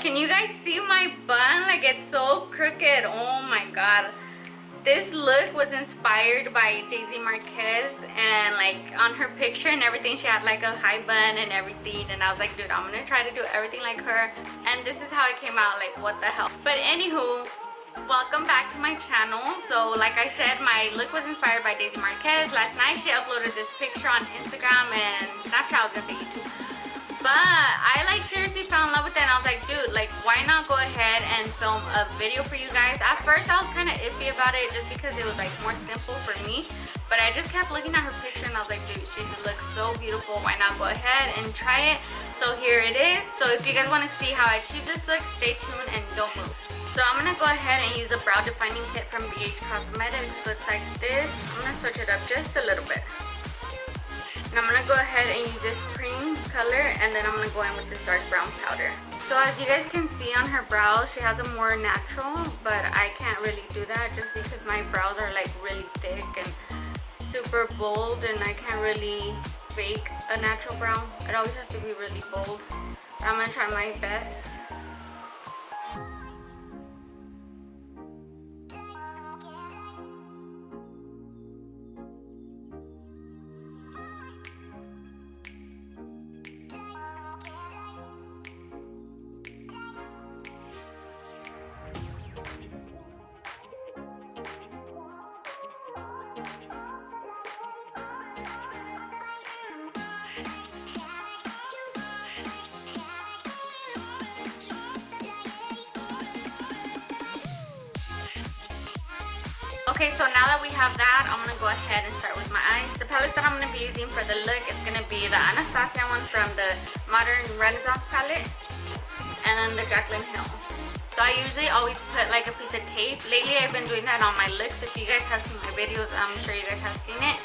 Can you guys see my bun? Like, it's so crooked. Oh my god. This look was inspired by Daisy Marquez, and like on her picture and everything, she had like a high bun and everything, and I was like, dude, I'm gonna try to do everything like her, and this is how it came out. Like, what the hell. But anywho, welcome back to my channel. So like I said, my look was inspired by Daisy Marquez. Last night she uploaded this picture on Instagram and Snapchat. I was gonna say YouTube, but I like seriously fell in love with it, and I was like, dude, like, why not go ahead and film a video for you guys? At first I was kind of iffy about it just because it was like more simple for me, but I just kept looking at her picture and I was like, dude, she looks so beautiful. Why not go ahead and try it? So here it is. So if you guys want to see how I achieve this look, stay tuned and don't move. So I'm gonna go ahead and use a brow defining kit from Cosmetics. So it's like this. I'm gonna switch it up just a little bit. And I'm going to go ahead and use this cream color, and then I'm going to go in with this dark brown powder. So as you guys can see on her brows, she has a more natural, but I can't really do that just because my brows are like really thick and super bold, and I can't really fake a natural brow. It always has to be really bold. But I'm going to try my best. Okay, so now that we have that, I'm going to go ahead and start with my eyes. The palette that I'm going to be using for the look is going to be the Anastasia one from the Modern Renaissance palette, and then the Jaclyn Hill. So I usually always put like a piece of tape. Lately I've been doing that on my lips. If you guys have seen my videos, I'm sure you guys have seen it.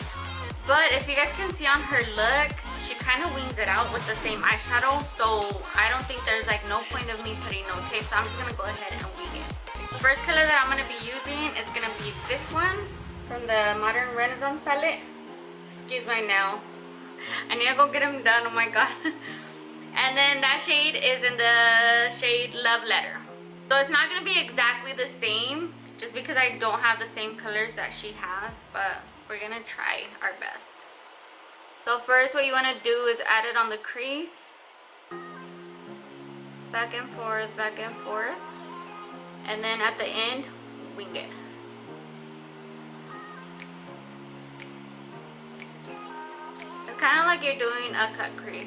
But if you guys can see on her look, she kind of wings it out with the same eyeshadow. So I don't think there's like no point of me putting no tape. So I'm just going to go ahead and wing it. The first color that I'm going to be using is going to be this one from the Modern Renaissance palette. Excuse my nail. I need to go get them done. Oh my god. And then that shade is in the shade Love Letter. So it's not going to be exactly the same just because I don't have the same colors that she has, but we're going to try our best. So first what you want to do is add it on the crease. Back and forth, back and forth. And then at the end, wing it. It's kind of like you're doing a cut crease.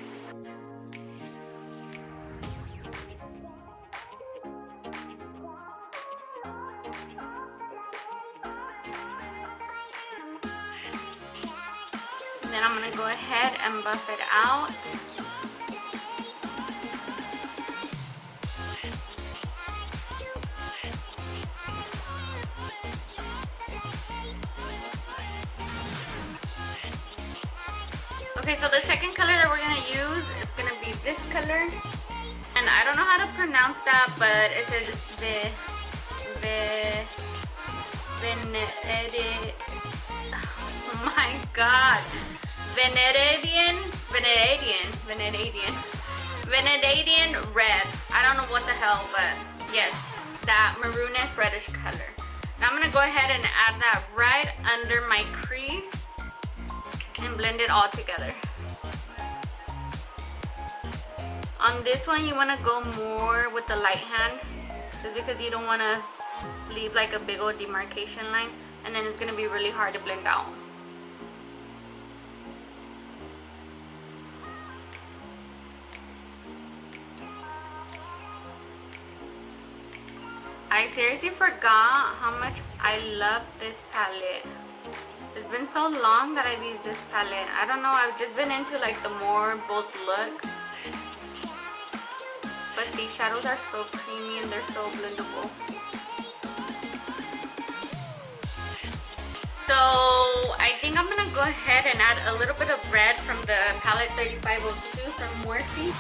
And then I'm going to go ahead and buff it out. Okay, so the second color that we're going to use is going to be this color. And I don't know how to pronounce that, but it says oh my god. Vanadian red. I don't know what the hell, but yes, that maroonish reddish color. Now I'm going to go ahead and add that right under my crease and blend it all together. On this one you want to go more with the light hand, just because you don't want to leave like a big old demarcation line, and then it's going to be really hard to blend out. I seriously forgot how much I love this palette. It's been so long that I've used this palette. I don't know, I've just been into like the more bold looks. But these shadows are so creamy and they're so blendable. So I think I'm going to go ahead and add a little bit of red from the palette 3502 from Morphe.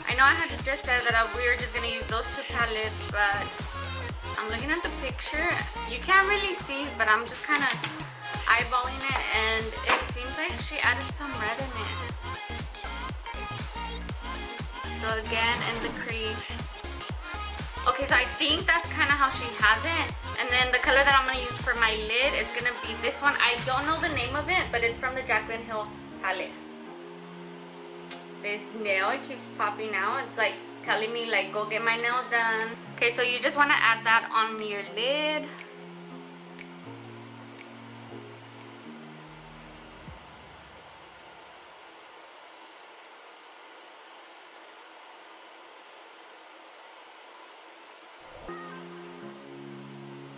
I know I had just said that we were just going to use those two palettes, but I'm looking at the picture. You can't really see, but I'm just kind of eyeballing it, and it seems like she added some red in it. So again, in the crease, Okay, so I think that's kind of how she has it. And then the color that I'm going to use for my lid is going to be this one. I don't know the name of it, but it's from the Jaclyn Hill palette. This nail, it keeps popping out. It's like telling me like go get my nails done. Okay, so you just want to add that on your lid.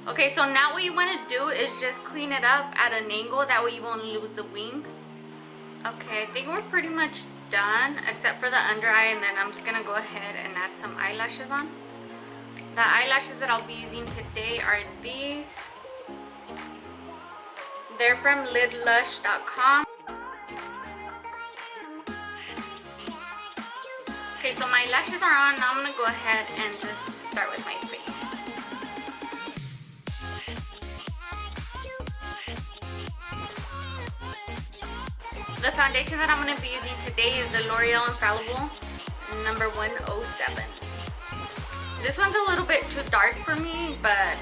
Okay, so now what you want to do is just clean it up at an angle, that way you won't lose the wing. Okay, I think we're pretty much done except for the under eye, and then I'm just gonna go ahead and add some eyelashes on. The eyelashes that I'll be using today are these. They're from lush.com. Okay, so my lashes are on. Now I'm gonna go ahead and just start with my face. The foundation that I'm going to be using today is the L'Oreal Infallible number 107. This one's a little bit too dark for me, but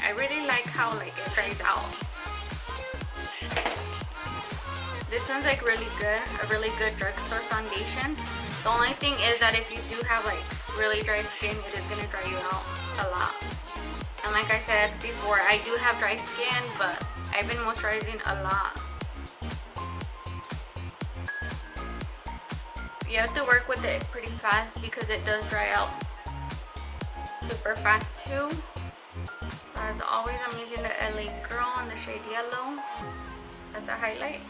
I really like how like it dries out. This one's like really good, a really good drugstore foundation. The only thing is that if you do have like really dry skin, it is going to dry you out a lot. And like I said before, I do have dry skin, but I've been moisturizing a lot. You have to work with it pretty fast because it does dry out super fast too. As always, I'm using the LA Girl in the shade Yellow. That's a highlight.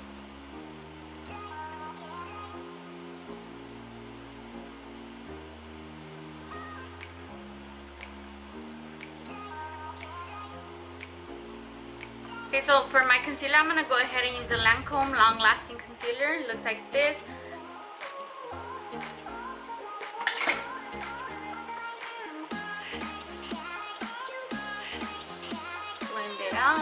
Okay, so for my concealer, I'm going to go ahead and use the Lancome Long Lasting Concealer. It looks like this. Out.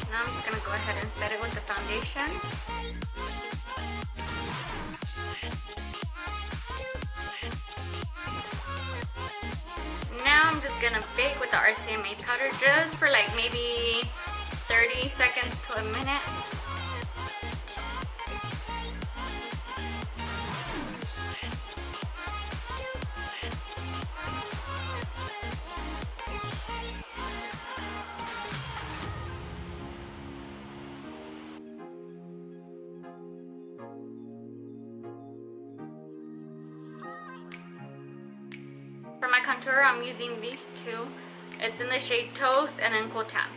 Now I'm just going to go ahead and set it with the foundation. Now I'm just going to bake with the RCMA powder just for like maybe 30 seconds to a minute. For my contour, I'm using these two. It's in the shade Toast and then Cool Tan.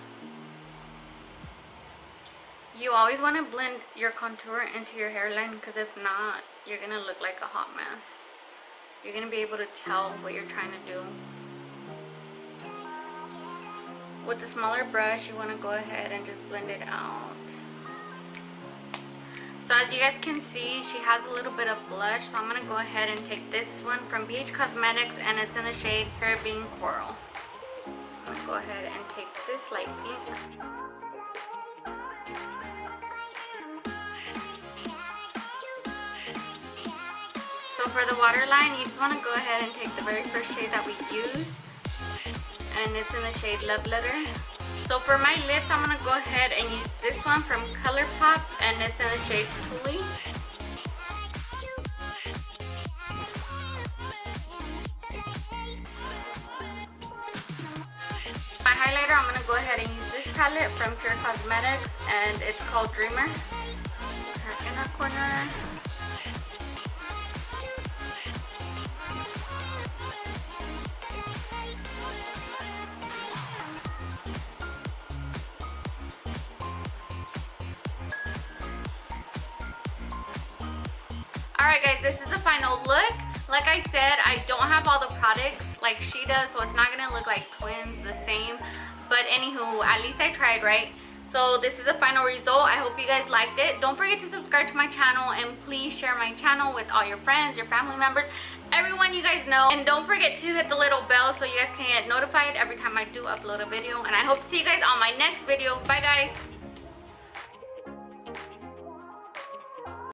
You always want to blend your contour into your hairline, because if not, you're going to look like a hot mess. You're going to be able to tell what you're trying to do. With the smaller brush, you want to go ahead and just blend it out. So as you guys can see, she has a little bit of blush, so I'm going to go ahead and take this one from Cosmetics, and it's in the shade Caribbean Coral. I'm going to go ahead and take this light pink. So for the waterline, you just want to go ahead and take the very first shade that we used, and it's in the shade Love Letter. So for my lips, I'm going to go ahead and use this one from ColourPop, and it's in the shade Tuli. My highlighter, I'm going to go ahead and use this palette from Cosmetics, and it's called Dreamer. Her inner corner. Alright guys, this is the final look. Like I said, I don't have all the products like she does, so it's not going to look like twins the same. But anywho, at least I tried, right? So this is the final result. I hope you guys liked it. Don't forget to subscribe to my channel, and please share my channel with all your friends, your family members, everyone you guys know. And don't forget to hit the little bell so you guys can get notified every time I do upload a video. And I hope to see you guys on my next video. Bye guys.